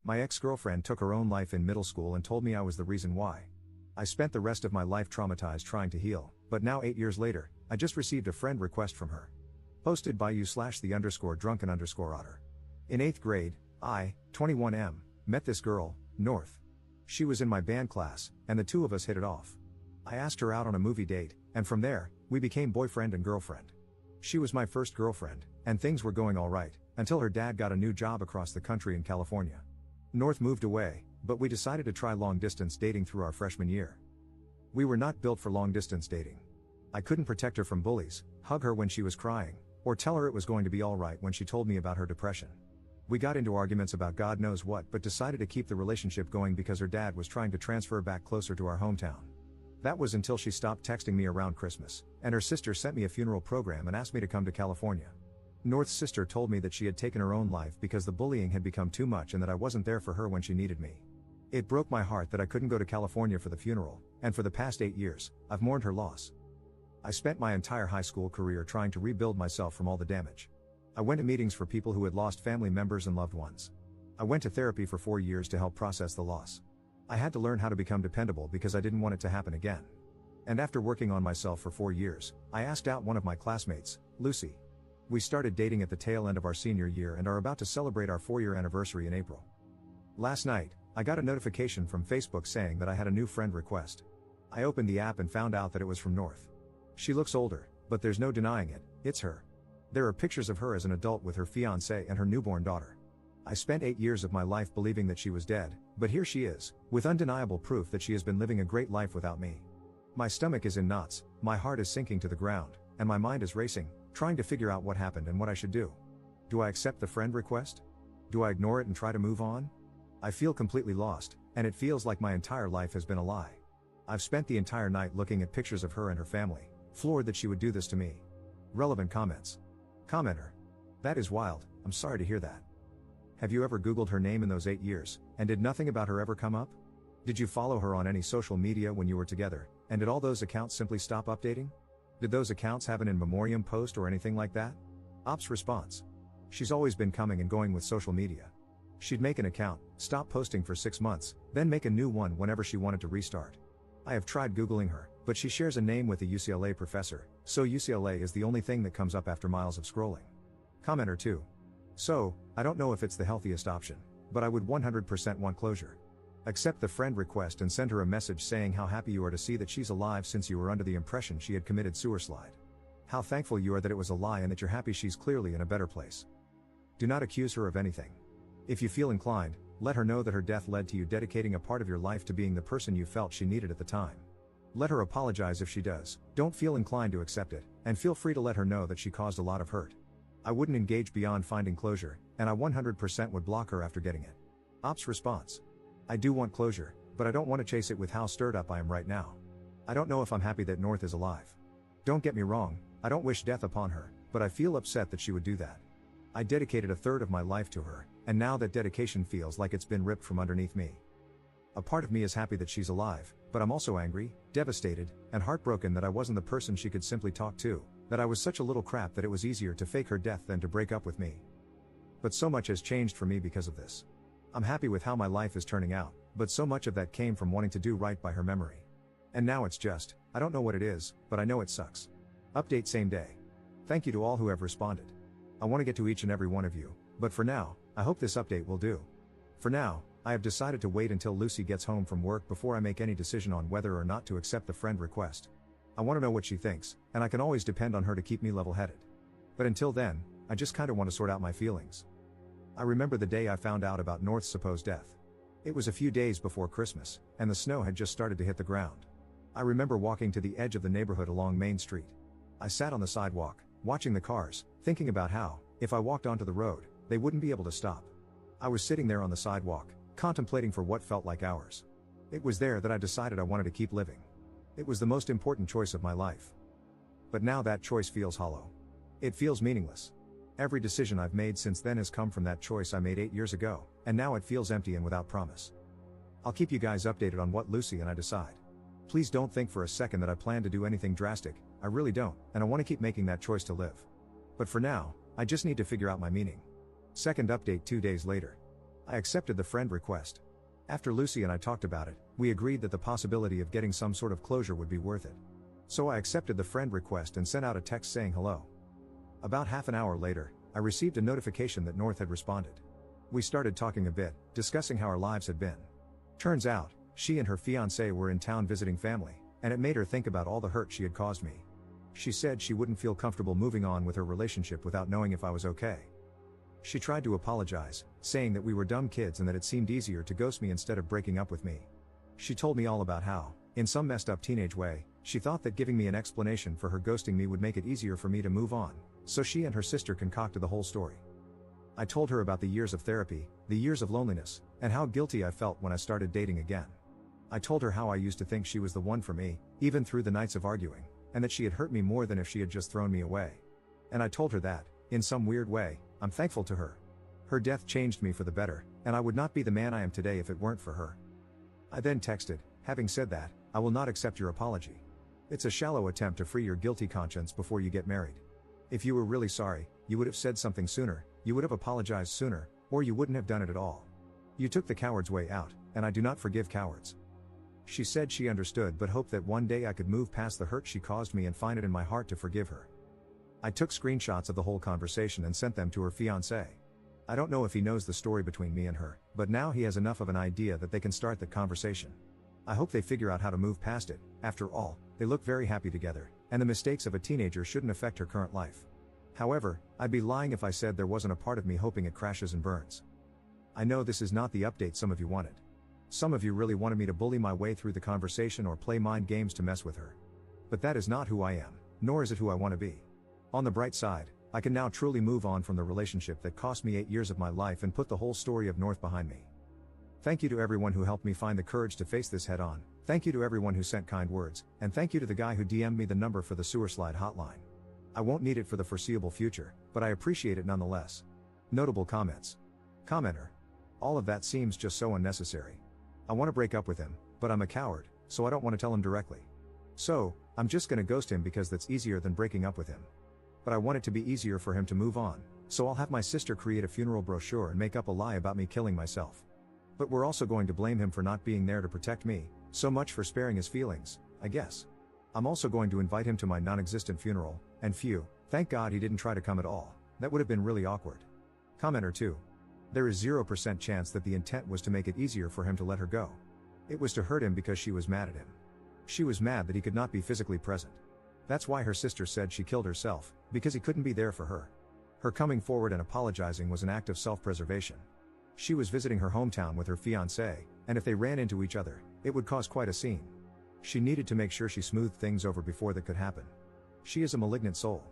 My ex-girlfriend took her own life in middle school and told me I was the reason why. I spent the rest of my life traumatized trying to heal, but now 8 years later, I just received a friend request from her. Posted by you/the_drunken_otter. In 8th grade, I, 21M, met this girl, North. She was in my band class, and the two of us hit it off. I asked her out on a movie date, and from there, we became boyfriend and girlfriend. She was my first girlfriend, and things were going alright, until her dad got a new job across the country in California. North moved away, but we decided to try long-distance dating through our freshman year. We were not built for long-distance dating. I couldn't protect her from bullies, hug her when she was crying, or tell her it was going to be alright when she told me about her depression. We got into arguments about God knows what but decided to keep the relationship going because her dad was trying to transfer back closer to our hometown. That was until she stopped texting me around Christmas, and her sister sent me a funeral program and asked me to come to California. North's sister told me that she had taken her own life because the bullying had become too much and that I wasn't there for her when she needed me. It broke my heart that I couldn't go to California for the funeral, and for the past 8 years, I've mourned her loss. I spent my entire high school career trying to rebuild myself from all the damage. I went to meetings for people who had lost family members and loved ones. I went to therapy for 4 years to help process the loss. I had to learn how to become dependable because I didn't want it to happen again. And after working on myself for 4 years, I asked out one of my classmates, Lucy. We started dating at the tail end of our senior year and are about to celebrate our 4-year anniversary in April. Last night, I got a notification from Facebook saying that I had a new friend request. I opened the app and found out that it was from North. She looks older, but there's no denying it, it's her. There are pictures of her as an adult with her fiancé and her newborn daughter. I spent 8 years of my life believing that she was dead, but here she is, with undeniable proof that she has been living a great life without me. My stomach is in knots, my heart is sinking to the ground, and my mind is racing, trying to figure out what happened and what I should do. Do I accept the friend request? Do I ignore it and try to move on? I feel completely lost, and it feels like my entire life has been a lie. I've spent the entire night looking at pictures of her and her family, floored that she would do this to me. Relevant comments. Commenter. That is wild, I'm sorry to hear that. Have you ever Googled her name in those 8 years, and did nothing about her ever come up? Did you follow her on any social media when you were together, and did all those accounts simply stop updating? Did those accounts have an in memoriam post or anything like that? Ops response. She's always been coming and going with social media. She'd make an account, stop posting for 6 months, then make a new one whenever she wanted to restart. I have tried Googling her, but she shares a name with a UCLA professor, so UCLA is the only thing that comes up after miles of scrolling. Commenter 2. So, I don't know if it's the healthiest option, but I would 100% want closure. Accept the friend request and send her a message saying how happy you are to see that she's alive since you were under the impression she had committed suicide. How thankful you are that it was a lie and that you're happy she's clearly in a better place. Do not accuse her of anything. If you feel inclined, let her know that her death led to you dedicating a part of your life to being the person you felt she needed at the time. Let her apologize if she does, don't feel inclined to accept it, and feel free to let her know that she caused a lot of hurt. I wouldn't engage beyond finding closure, and I 100% would block her after getting it. Ops response. I do want closure, but I don't want to chase it with how stirred up I am right now. I don't know if I'm happy that North is alive. Don't get me wrong, I don't wish death upon her, but I feel upset that she would do that. I dedicated a third of my life to her, and now that dedication feels like it's been ripped from underneath me. A part of me is happy that she's alive, but I'm also angry, devastated, and heartbroken that I wasn't the person she could simply talk to, that I was such a little crap that it was easier to fake her death than to break up with me. But so much has changed for me because of this. I'm happy with how my life is turning out, but so much of that came from wanting to do right by her memory. And now it's just, I don't know what it is, but I know it sucks. Update same day. Thank you to all who have responded. I want to get to each and every one of you, but for now, I hope this update will do. For now, I have decided to wait until Lucy gets home from work before I make any decision on whether or not to accept the friend request. I want to know what she thinks, and I can always depend on her to keep me level-headed. But until then, I just kinda want to sort out my feelings. I remember the day I found out about North's supposed death. It was a few days before Christmas, and the snow had just started to hit the ground. I remember walking to the edge of the neighborhood along Main Street. I sat on the sidewalk, watching the cars, thinking about how, if I walked onto the road, they wouldn't be able to stop. I was sitting there on the sidewalk, contemplating for what felt like hours. It was there that I decided I wanted to keep living. It was the most important choice of my life. But now that choice feels hollow. It feels meaningless. Every decision I've made since then has come from that choice I made 8 years ago, and now it feels empty and without promise. I'll keep you guys updated on what Lucy and I decide. Please don't think for a second that I plan to do anything drastic, I really don't, and I want to keep making that choice to live. But for now, I just need to figure out my meaning. Second update 2 days later. I accepted the friend request. After Lucy and I talked about it, we agreed that the possibility of getting some sort of closure would be worth it. So I accepted the friend request and sent out a text saying hello. About half an hour later, I received a notification that North had responded. We started talking a bit, discussing how our lives had been. Turns out, she and her fiancé were in town visiting family, and it made her think about all the hurt she had caused me. She said she wouldn't feel comfortable moving on with her relationship without knowing if I was okay. She tried to apologize, saying that we were dumb kids and that it seemed easier to ghost me instead of breaking up with me. She told me all about how, in some messed up teenage way, she thought that giving me an explanation for her ghosting me would make it easier for me to move on, so she and her sister concocted the whole story. I told her about the years of therapy, the years of loneliness, and how guilty I felt when I started dating again. I told her how I used to think she was the one for me, even through the nights of arguing, and that she had hurt me more than if she had just thrown me away. And I told her that, in some weird way, I'm thankful to her. Her death changed me for the better, and I would not be the man I am today if it weren't for her. I then texted, having said that, I will not accept your apology. It's a shallow attempt to free your guilty conscience before you get married. If you were really sorry, you would have said something sooner, you would have apologized sooner, or you wouldn't have done it at all. You took the coward's way out, and I do not forgive cowards. She said she understood but hoped that one day I could move past the hurt she caused me and find it in my heart to forgive her. I took screenshots of the whole conversation and sent them to her fiancé. I don't know if he knows the story between me and her, but now he has enough of an idea that they can start that conversation. I hope they figure out how to move past it. After all, they look very happy together, and the mistakes of a teenager shouldn't affect her current life. However, I'd be lying if I said there wasn't a part of me hoping it crashes and burns. I know this is not the update some of you wanted. Some of you really wanted me to bully my way through the conversation or play mind games to mess with her. But that is not who I am, nor is it who I want to be. On the bright side, I can now truly move on from the relationship that cost me 8 years of my life and put the whole story of North behind me. Thank you to everyone who helped me find the courage to face this head on, thank you to everyone who sent kind words, and thank you to the guy who DM'd me the number for the sewer slide hotline. I won't need it for the foreseeable future, but I appreciate it nonetheless. Notable comments. Commenter. All of that seems just so unnecessary. I want to break up with him, but I'm a coward, so I don't want to tell him directly. So, I'm just gonna ghost him because that's easier than breaking up with him. But I want it to be easier for him to move on, so I'll have my sister create a funeral brochure and make up a lie about me killing myself. But we're also going to blame him for not being there to protect me, so much for sparing his feelings, I guess. I'm also going to invite him to my non-existent funeral, and phew, thank God he didn't try to come at all, that would have been really awkward. Commenter 2. There is 0% chance that the intent was to make it easier for him to let her go. It was to hurt him because she was mad at him. She was mad that he could not be physically present. That's why her sister said she killed herself, because he couldn't be there for her. Her coming forward and apologizing was an act of self-preservation. She was visiting her hometown with her fiancé, and if they ran into each other, it would cause quite a scene. She needed to make sure she smoothed things over before that could happen. She is a malignant soul.